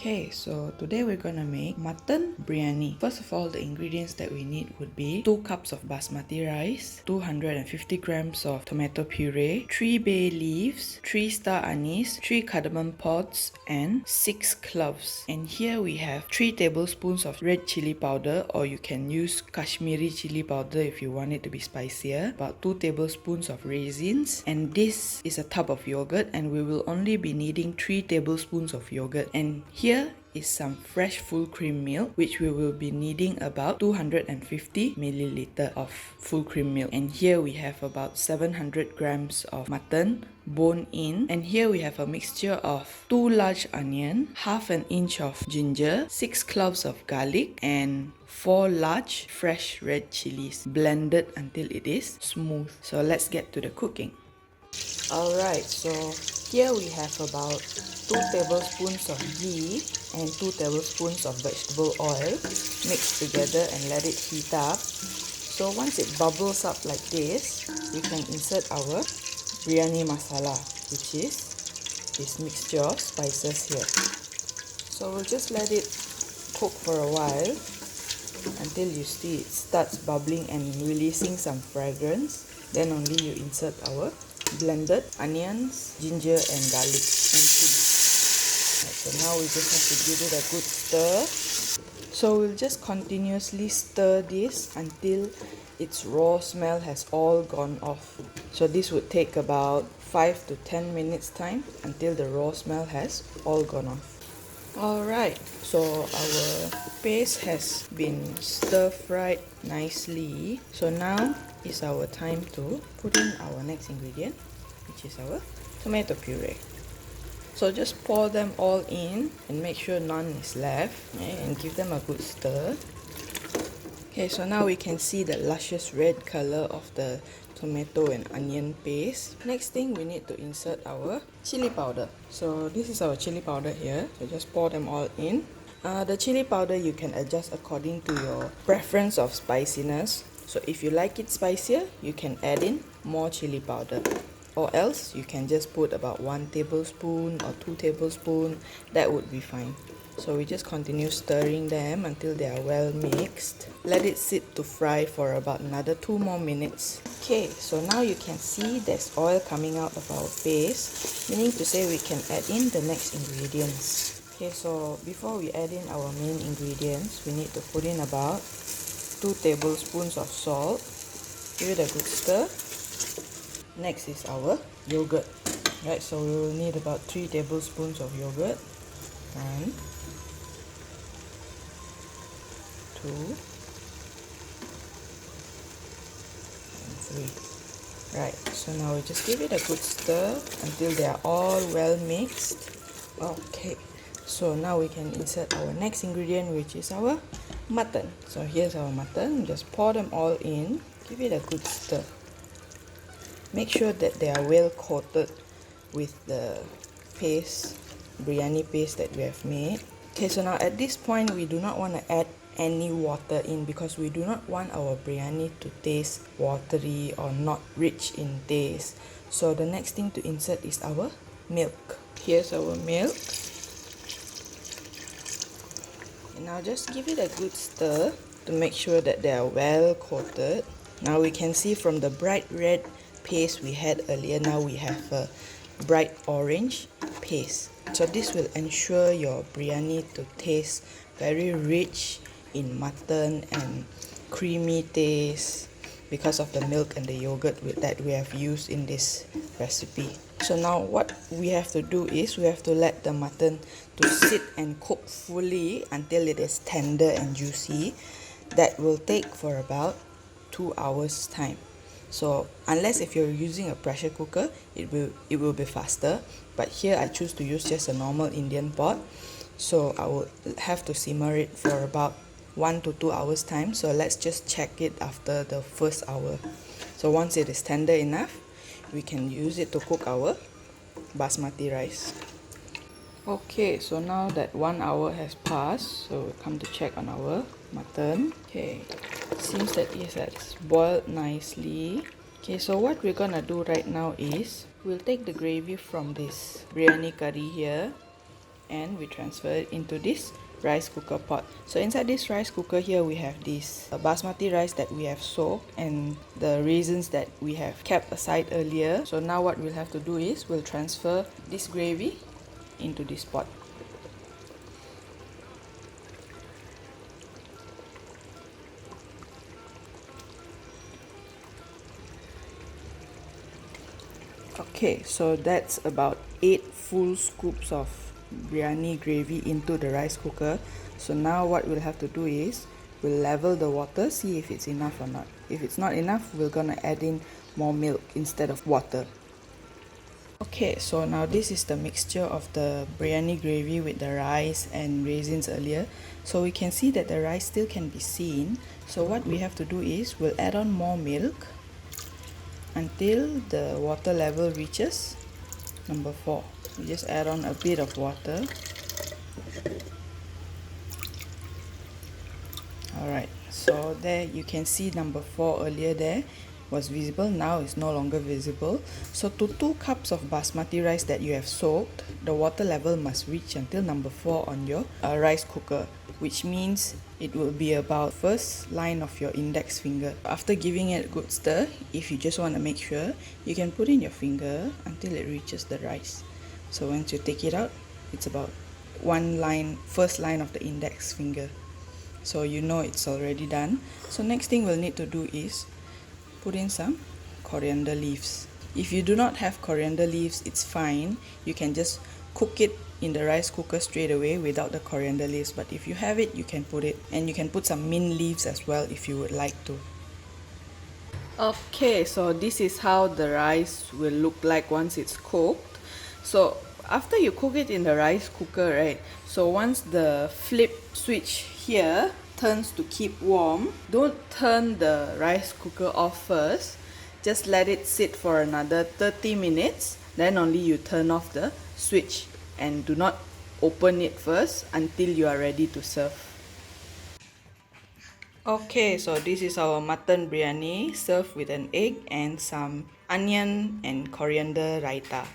Okay, so today we're gonna make mutton biryani. First of all, the ingredients that we need would be 2 cups of basmati rice, 250 grams of tomato puree, 3 bay leaves, 3 star anise, 3 cardamom pods, and 6 cloves. And here we have 3 tablespoons of red chili powder, or you can use Kashmiri chili powder if you want it to be spicier, about 2 tablespoons of raisins, and this is a tub of yogurt, and we will only be needing 3 tablespoons of yogurt. And here is some fresh full cream milk, which we will be needing about 250 milliliter of full cream milk. And here we have about 700 grams of mutton bone in, and here we have a mixture of 2 large onion, half an inch of ginger, 6 cloves of garlic, and 4 large fresh red chilies, blended until it is smooth. So let's get to the cooking. Alright, so here we have about 2 tablespoons of ghee and 2 tablespoons of vegetable oil mixed together and let it heat up. So once it bubbles up like this, we can insert our biryani masala, which is this mixture of spices here. So we'll just let it cook for a while until you see it starts bubbling and releasing some fragrance. Then only you insert our blended onions, ginger and garlic and chili. Right, so now we just have to give it a good stir. So we'll just continuously stir this until its raw smell has all gone off. So this would take about 5 to 10 minutes time until the raw smell has all gone off. Alright, so our paste has been stir-fried nicely. So now is our time to put in our next ingredient, which is our tomato puree. So just pour them all in and make sure none is left, and give them a good stir. Okay, so now we can see the luscious red color of the tomato and onion paste. Next thing, we need to insert our chili powder. So this is our chili powder here. So just pour them all in. The chili powder you can adjust according to your preference of spiciness. So if you like it spicier, you can add in more chili powder. Or else you can just put about 1 tablespoon or 2 tablespoons. That would be fine. So we just continue stirring them until they are well mixed. Let it sit to fry for about another 2 more minutes. Okay, so now you can see there's oil coming out of our paste, meaning to say we can add in the next ingredients. Okay, so before we add in our main ingredients, we need to put in about 2 tablespoons of salt. Give it a good stir. Next is our yogurt. Right, so we will need about 3 tablespoons of yogurt. 1, 2, and 3. Right, so now we just give it a good stir until they are all well mixed. Okay, so now we can insert our next ingredient, which is our mutton. So here's our mutton. Just pour them all in. Give it a good stir. Make sure that they are well coated with the paste, biryani paste that we have made. Okay, so now at this point we do not want to add any water in, because we do not want our biryani to taste watery or not rich in taste. So the next thing to insert is our milk. Here's our milk. And now just give it a good stir to make sure that they are well coated. Now we can see from the bright red paste we had earlier, now we have a bright orange paste. So this will ensure your biryani to taste very rich in mutton and creamy taste because of the milk and the yogurt that we have used in this recipe. So now what we have to do is we have to let the mutton to sit and cook fully until it is tender and juicy. That will take for about 2 hours time. So unless if you're using a pressure cooker, it will be faster. But here I choose to use just a normal Indian pot. So I will have to simmer it for about 1 to 2 hours time. So let's just check it after the first hour. So once it is tender enough, we can use it to cook our basmati rice. Okay, so now that 1 hour has passed, so we'll come to check on our mutton. Okay, seems that it has boiled nicely. Okay, so what we're gonna do right now is we'll take the gravy from this biryani curry here and we transfer it into this rice cooker pot. So inside this rice cooker here we have this basmati rice that we have soaked and the raisins that we have kept aside earlier. So now what we'll have to do is we'll transfer this gravy into this pot. Okay, so that's about 8 full scoops of biryani gravy into the rice cooker. So now what we'll have to do is we'll level the water, see if it's enough or not. If it's not enough, we're gonna add in more milk instead of water. Okay, so now this is the mixture of the biryani gravy with the rice and raisins earlier. So we can see that the rice still can be seen. So what we have to do is we'll add on more milk until the water level reaches number 4. We just add on a bit of water. Alright, so there you can see number 4 earlier there was visible, now it's no longer visible. So to 2 cups of basmati rice that you have soaked, the water level must reach until number 4 on your rice cooker, which means it will be about first line of your index finger. After giving it a good stir, if you just want to make sure, you can put in your finger until it reaches the rice. So once you take it out, it's about first line of the index finger. So you know it's already done. So next thing we'll need to do is put in some coriander leaves. If you do not have coriander leaves, it's fine. You can just cook it in the rice cooker straight away without the coriander leaves. But if you have it, you can put it. And you can put some mint leaves as well if you would like to. Okay, so this is how the rice will look like once it's cooked. So after you cook it in the rice cooker, right? So once the flip switch here turns to keep warm, don't turn the rice cooker off first. Just let it sit for another 30 minutes. Then only you turn off the switch and do not open it first until you are ready to serve. Okay, so this is our mutton biryani served with an egg and some onion and coriander raita.